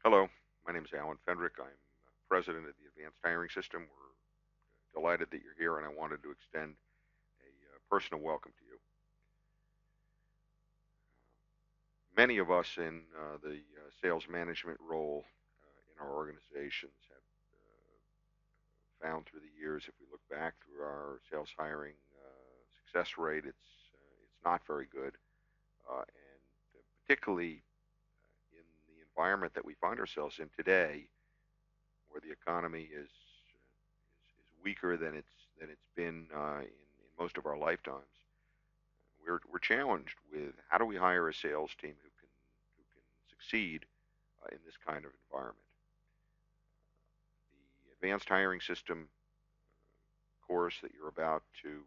Hello, my name is Alan Fendrick. I'm president of the Advanced Hiring System. We're delighted that you're here, and I wanted to extend a personal welcome to you. Many of us in the sales management role in our organizations have found through the years, if we look back through our sales hiring success rate, it's not very good, and particularly in the environment that we find ourselves in today, where the economy is weaker than it's been in most of our lifetimes. We're challenged with how do we hire a sales team who can succeed in this kind of environment. The advanced hiring system course that you're about to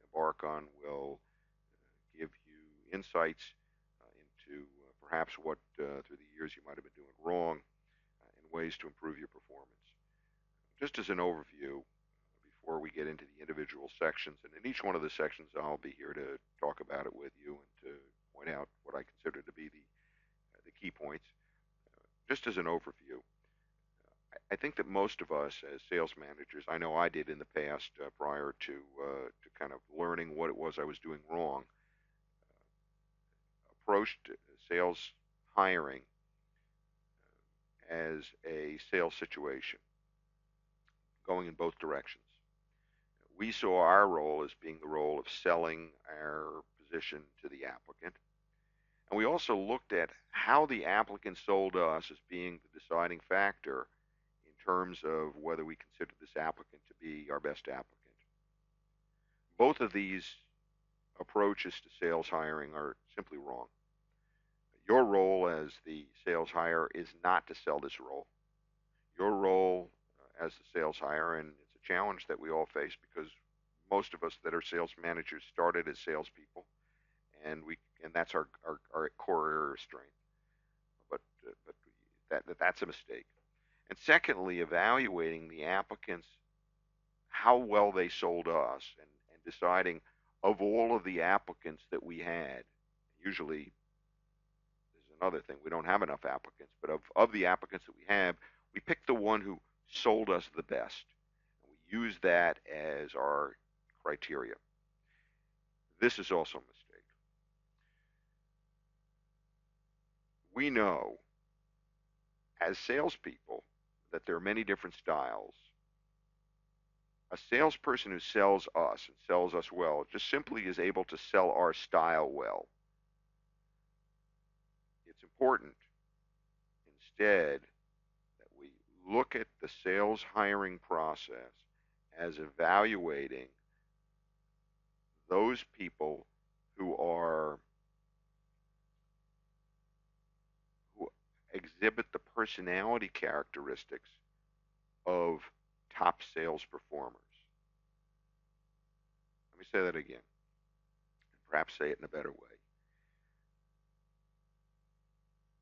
embark on will give you insights into perhaps what through the years you might have been doing wrong and ways to improve your performance. Just as an overview, before we get into the individual sections, and in each one of the sections, I'll be here to talk about it with you and to point out what I consider to be the key points. Just as an overview, I think that most of us as sales managers, I know I did in the past prior to kind of learning what it was I was doing wrong, approached sales hiring as a sales situation, going in both directions. We saw our role as being the role of selling our position to the applicant. And we also looked at how the applicant sold us as being the deciding factor in terms of whether we considered this applicant to be our best applicant. Both of these approaches to sales hiring are simply wrong. Your role as the sales hire is not to sell this role. Your role as the sales hire, and it's a challenge that we all face because most of us that are sales managers started as salespeople, and that's our core area of strength. But that's a mistake. And secondly, evaluating the applicants, how well they sold us, and deciding of all of the applicants that we had, usually there's another thing, we don't have enough applicants, but of the applicants that we have, we pick the one who sold us the best. And we use that as our criteria. This is also a mistake. We know as salespeople that there are many different styles. A salesperson who sells us and sells us well just simply is able to sell our style well. It's important instead that we look at the sales hiring process as evaluating those people who exhibit the personality characteristics of top sales performers. Let me say that again, and perhaps say it in a better way.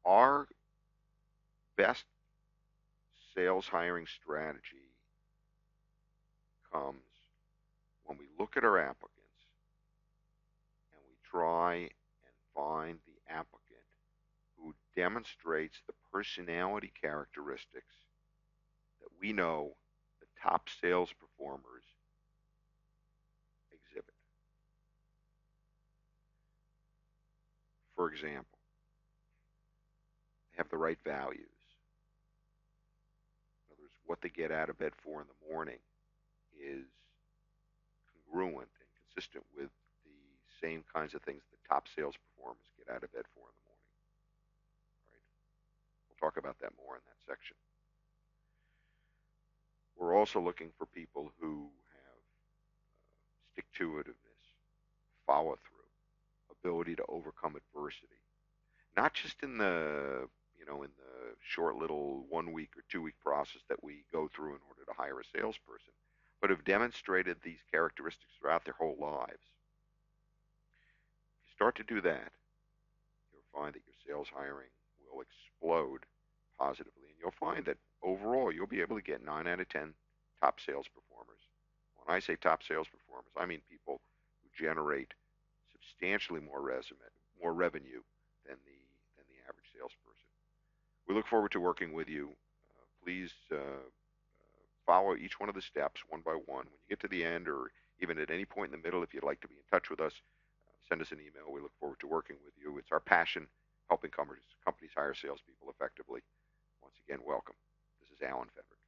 Our best sales hiring strategy comes when we look at our applicants and we try and find the applicant who demonstrates the personality characteristics that we know the top sales performers exhibit. For example, they have the right values. In other words, what they get out of bed for in the morning is congruent and consistent with the same kinds of things that top sales performers get out of bed for in the morning. Right? We'll talk about that more in that section. We're also looking for people who have stick-to-itiveness, follow-through, ability to overcome adversity, not just in the short little 1 week or 2 week process that we go through in order to hire a salesperson, but have demonstrated these characteristics throughout their whole lives. If you start to do that, you'll find that your sales hiring will explode positively, and you'll find that overall you'll be able to get 9 out of 10 top sales performers. When I say top sales performers, I mean people who generate substantially more revenue than the average salesperson. We look forward to working with you. Please follow each one of the steps one by one. When you get to the end, or even at any point in the middle, if you'd like to be in touch with us, send us an email. We look forward to working with you. It's our passion helping companies hire salespeople effectively. Once again, welcome. This is Alan Federick.